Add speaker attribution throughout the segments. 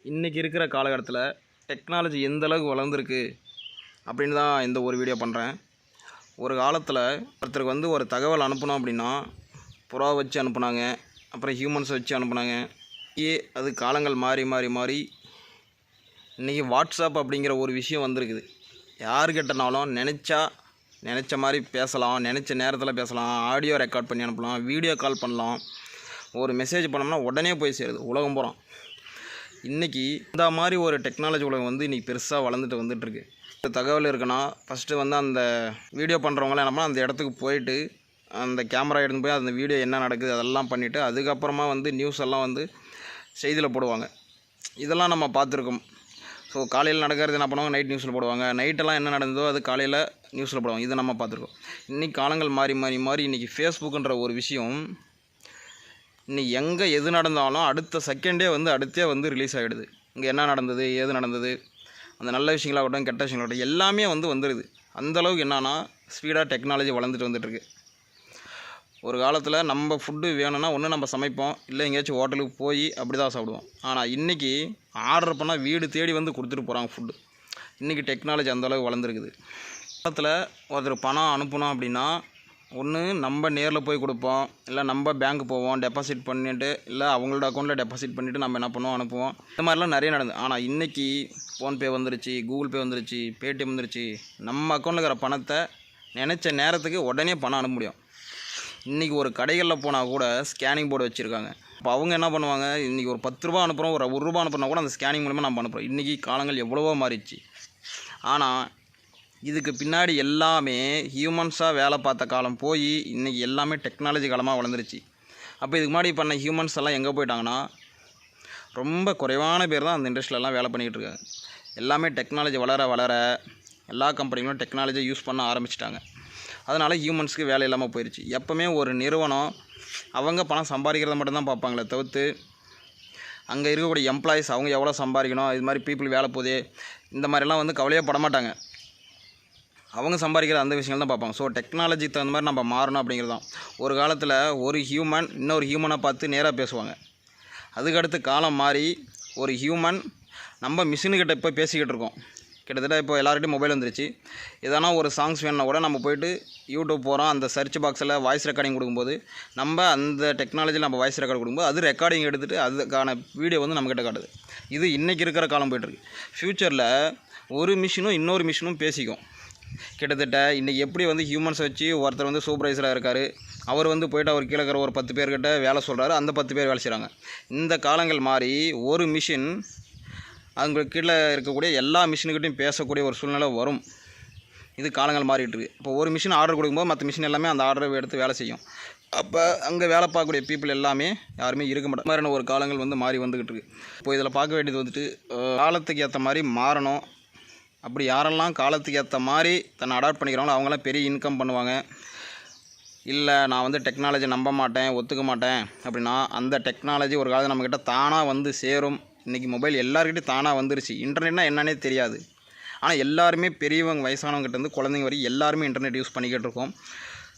Speaker 1: இன்றைக்கி இருக்கிற காலகட்டத்தில் டெக்னாலஜி எந்த அளவுக்கு வளர்ந்துருக்கு அப்படின்னு தான் இந்த ஒரு வீடியோ பண்ணுறேன். ஒரு காலத்தில் ஒருத்தருக்கு வந்து ஒரு தகவல் அனுப்பணும் அப்படின்னா புறா வச்சு அனுப்புனாங்க, அப்புறம் ஹியூமன்ஸ் வச்சு அனுப்புனாங்க. அது காலங்கள் மாறி மாறி மாறி இன்றைக்கி வாட்ஸ்அப் அப்படிங்கிற ஒரு விஷயம் வந்திருக்குது. யார் கேட்டனாலும் நினச்ச மாதிரி பேசலாம், நினச்ச நேரத்தில் பேசலாம், ஆடியோ ரெக்கார்ட் பண்ணி அனுப்பலாம், வீடியோ கால் பண்ணலாம், ஒரு மெசேஜ் பண்ணோம்னா உடனே போய் சேருது உலகம் பூரா. இன்றைக்கி இந்த மாதிரி ஒரு டெக்னாலஜி உலகம் வந்து இன்றைக்கி பெருசாக வளர்ந்துட்டு வந்துட்டுருக்கு. தகவல் இருக்குன்னா ஃபஸ்ட்டு வந்து அந்த வீடியோ பண்ணுறவங்களாம் என்ன பண்ணால் அந்த இடத்துக்கு போயிட்டு அந்த கேமரா எடுத்து போய் அந்த வீடியோ என்ன நடக்குது அதெல்லாம் பண்ணிவிட்டு அதுக்கப்புறமா வந்து நியூஸ் எல்லாம் வந்து செய்தியில் போடுவாங்க. இதெல்லாம் நம்ம பார்த்துருக்கோம். ஸோ காலையில் நடக்கிறது என்ன பண்ணுவாங்க, நைட் நியூஸில் போடுவாங்க. நைட்டெல்லாம் என்ன நடந்ததோ அது காலையில் நியூஸில் போடுவாங்க. இதை நம்ம பார்த்துருக்கோம். இன்றைக்கி காலங்கள் மாறி மாறி மாறி இன்றைக்கி ஃபேஸ்புக்குன்ற ஒரு விஷயம் இன்றைக்கி எங்கே எது நடந்தாலும் அடுத்த செகண்டே வந்து அடுத்தே வந்து ரிலீஸ் ஆகிடுது. இங்கே என்ன நடந்தது, ஏது நடந்தது, அந்த நல்ல விஷயங்களாகட்டும் கெட்ட விஷயங்களாகட்டும் எல்லாமே வந்துடுது. அந்தளவுக்கு என்னன்னா ஸ்பீடாக டெக்னாலஜி வளர்ந்துட்டு வந்துட்டுருக்கு. ஒரு காலத்தில் நம்ம ஃபுட்டு வேணும்னா ஒன்று நம்ம சமைப்போம், இல்லை எங்கேயாச்சும் ஹோட்டலுக்கு போய் அப்படி தான் சாப்பிடுவோம். ஆனால் இன்றைக்கி ஆர்டர் பண்ணால் வீடு தேடி வந்து கொடுத்துட்டு போகிறாங்க ஃபுட்டு. இன்றைக்கி டெக்னாலஜி அந்தளவுக்கு வளர்ந்துருக்குது. காலத்தில் ஒருத்தர் பணம் அனுப்பணும் அப்படின்னா ஒன்று நம்ம நேரில் போய் கொடுப்போம், இல்லை நம்ம பேங்க்கு போவோம், டெபாசிட் பண்ணிவிட்டு இல்லை அவங்களோட அக்கௌண்ட்டில் டெபாசிட் பண்ணிவிட்டு நம்ம என்ன பண்ணுவோம், அனுப்புவோம். இந்த மாதிரிலாம் நிறைய நடந்தது. ஆனால் இன்றைக்கி ஃபோன்பே வந்துருச்சு, கூகுள் பே வந்துருச்சு, பேடிஎம் வந்துருச்சு. நம்ம அக்கௌண்ட்டில் இருக்கிற பணத்தை நினச்ச நேரத்துக்கு உடனே பணம் அனுப்ப முடியும். இன்றைக்கி ஒரு கடைகளில் போனால் கூட ஸ்கேனிங் போர்டு வச்சுருக்காங்க. இப்போ அவங்க என்ன பண்ணுவாங்க, இன்றைக்கி ஒரு 10 ரூபா அனுப்புகிறோம், ஒரு ரூபா அனுப்புனா கூட அந்த ஸ்கேனிங் மூலமாக நம்ம அனுப்புகிறோம். இன்றைக்கி காலங்கள் எவ்வளவோ மாறிடுச்சு. ஆனால் இதுக்கு பின்னாடி எல்லாமே ஹியூமன்ஸாக வேலை பார்த்த காலம் போய் இன்றைக்கி எல்லாமே டெக்னாலஜி காலமாக வளர்ந்துருச்சு. அப்போ இதுக்கு முன்னாடி பண்ண ஹியூமன்ஸ் எல்லாம் எங்கே போயிட்டாங்கன்னா ரொம்ப குறைவான பேர் தான் அந்த இண்டஸ்ட்ரியிலலாம் வேலை பண்ணிக்கிட்டு இருக்காங்க. எல்லாமே டெக்னாலஜி வளர வளர எல்லா கம்பெனிகளும் டெக்னாலஜியை யூஸ் பண்ண ஆரம்பிச்சிட்டாங்க. அதனால் ஹியூமன்ஸுக்கு வேலை இல்லாமல் போயிடுச்சு. எப்போவுமே ஒரு நிறுவனம் அவங்க பணம் சம்பாதிக்கிறத மட்டும்தான் பார்ப்பாங்களே தவிர்த்து அங்கே இருக்கக்கூடிய எம்ப்ளாயீஸ் அவங்க எவ்வளோ சம்பாதிக்கணும், இது மாதிரி பீப்புள் வேலை போகுது இந்த மாதிரிலாம் வந்து கவலையே படமாட்டாங்க. அவங்க சம்பாதிக்கிற அந்த விஷயங்கள் தான் பார்ப்பாங்க. ஸோ டெக்னாலஜிக்கு தகுந்த மாதிரி நம்ம மாறணும் அப்படிங்கிறது தான். ஒரு காலத்தில் ஒரு ஹியூமன் இன்னொரு ஹியூமனை பார்த்து நேராக பேசுவாங்க. அதுக்கடுத்து காலம் மாறி ஒரு ஹியூமன் நம்ம மிஷினுக்கிட்ட இப்போ பேசிக்கிட்டு இருக்கோம். கிட்டத்தட்ட இப்போ எல்லார்கிட்டையும் மொபைல் வந்துருச்சு. எதனா ஒரு சாங்ஸ் வேணுன்னா கூட நம்ம போய்ட்டு யூடியூப் போகிறோம், அந்த சர்ச் பாக்ஸில் வாய்ஸ் ரெக்கார்டிங் கொடுக்கும்போது நம்ம அந்த டெக்னாலஜியில் நம்ம வாய்ஸ் ரெக்கார்டு கொடுக்கும்போது அது ரெக்கார்டிங் எடுத்துகிட்டு அதுக்கான வீடியோ வந்து நம்மக்கிட்ட காட்டுது. இது இன்றைக்கி இருக்கிற காலம் போய்ட்டுருக்கு. ஃப்யூச்சரில் ஒரு மிஷினும் இன்னொரு மிஷினும் பேசிக்கும். கிட்டத்தட்ட இன்றைக்கி எப்படி வந்து ஹியூமன்ஸை வச்சு ஒருத்தர் வந்து சூப்பர்வைசராக இருக்கார், அவர் வந்து போய்ட்டு அவர் கீழே இருக்கிற ஒரு 10 பேர்கிட்ட வேலை சொல்கிறாரு, அந்த 10 பேர் வேலை செய்கிறாங்க. இந்த காலங்கள் மாறி ஒரு மிஷின் அவங்களுக்கு கீழே இருக்கக்கூடிய எல்லா மிஷினுக்கிட்டையும் பேசக்கூடிய ஒரு சூழ்நிலை வரும். இது காலங்கள் மாறிட்டு இருக்குது. இப்போ ஒரு மிஷின் ஆர்டர் கொடுக்கும்போது மற்ற மிஷின் எல்லாமே அந்த ஆர்டரை எடுத்து வேலை செய்யும். அப்போ அங்கே வேலை பார்க்கக்கூடிய பீப்புள் எல்லாமே யாருமே இருக்க மாட்டாங்க. மாதிரியான ஒரு காலங்கள் வந்து மாறி வந்துக்கிட்டு இருக்குது. இப்போ இதில் பார்க்க வேண்டியது வந்துட்டு காலத்துக்கு ஏற்ற மாதிரி மாறணும். அப்படி யாரெல்லாம் காலத்துக்கு ஏற்ற மாதிரி தன்னை அடாப்ட் பண்ணிக்கிறாங்களோ அவங்களாம் பெரிய இன்கம் பண்ணுவாங்க. இல்லை நான் வந்து டெக்னாலஜி நம்ப மாட்டேன், ஒத்துக்க மாட்டேன் அப்படின்னா அந்த டெக்னாலஜி ஒரு காலத்தில் நம்மக்கிட்ட தானாக வந்து சேரும். இன்றைக்கி மொபைல் எல்லாருக்கிட்டையும் தானாக வந்துருச்சு. இன்டர்நெட்னால் என்னன்னே தெரியாது. ஆனால் எல்லாருமே பெரியவங்க வயசானவங்ககிட்டேருந்து குழந்தைங்க வரைக்கும் எல்லாருமே இன்டர்நெட் யூஸ் பண்ணிக்கிட்டு இருக்கோம்.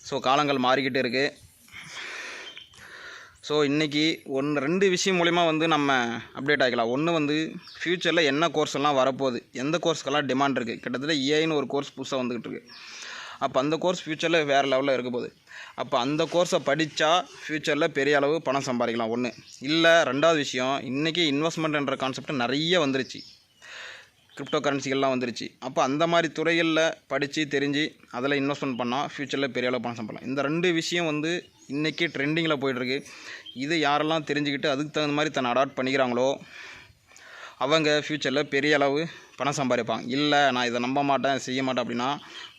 Speaker 1: ஸோ காலங்கள் மாறிக்கிட்டே இருக்குது. ஸோ இன்றைக்கி 2 விஷயம் மூலிமா வந்து நம்ம அப்டேட் ஆகிக்கலாம். ஒன்று வந்து ஃப்யூச்சரில் என்ன கோர்ஸ் எல்லாம் வரப்போகுது, எந்த கோர்ஸ்க்கெல்லாம் டிமாண்ட் இருக்குது. கிட்டத்தட்ட ஏஐன்னு ஒரு கோர்ஸ் புதுசாக வந்துக்கிட்டு இருக்குது. அப்போ அந்த கோர்ஸ் ஃப்யூச்சரில் வேறு லெவலில் இருக்க போகுது. அப்போ அந்த கோர்ஸை படித்தா ஃப்யூச்சரில் பெரிய அளவு பணம் சம்பாதிக்கலாம் ஒன்று. இல்லை 2வது விஷயம், இன்றைக்கி இன்வெஸ்ட்மெண்ட்ன்ற கான்செப்ட் நிறைய வந்துருச்சு, கிரிப்டோ கரன்சிகள்லாம் வந்துருச்சு. அப்போ அந்த மாதிரி துறைகளில் படித்து தெரிஞ்சு அதில் இன்வெஸ்ட்மெண்ட் பண்ணால் ஃப்யூச்சரில் பெரிய அளவு பணம் சம்பாதிக்கலாம். இந்த 2 விஷயம் வந்து இன்றைக்கி ட்ரெண்டிங்கில் போய்ட்டுருக்கு. இது யாரெல்லாம் தெரிஞ்சுக்கிட்டு அதுக்கு தகுந்த மாதிரி தன்னை அடாப்ட் பண்ணிக்கிறாங்களோ அவங்க ஃப்யூச்சரில் பெரிய அளவு பணம் சம்பாதிப்பாங்க. இல்லை நான் இதை நம்ப மாட்டேன், செய்ய மாட்டேன் அப்படின்னா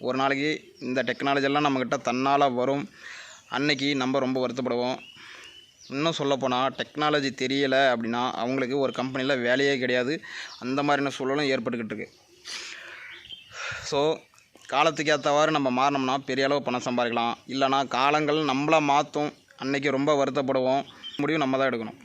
Speaker 1: ஒரு நாளைக்கு இந்த டெக்னாலஜியெல்லாம் நம்மக்கிட்ட தன்னால் வரும். அன்னைக்கு நம்ம ரொம்ப வருத்தப்படுவோம். இன்னும் சொல்லப்போனால் டெக்னாலஜி தெரியலை அப்படின்னா அவங்களுக்கு ஒரு கம்பெனியில் வேலையே கிடையாது. அந்த மாதிரியான சூழலும் ஏற்பட்டுக்கிட்டு இருக்குது. ஸோ காலத்துக்கு ஏற்றவாறு நம்ம மாறினோம்னா பெரிய அளவு பணம் சம்பாதிக்கலாம். இல்லைனா காலங்கள் நம்மளை மாற்றும். அன்றைக்கி ரொம்ப வருத்தப்படுவோம். முடிவு நம்ம தான் எடுக்கணும்.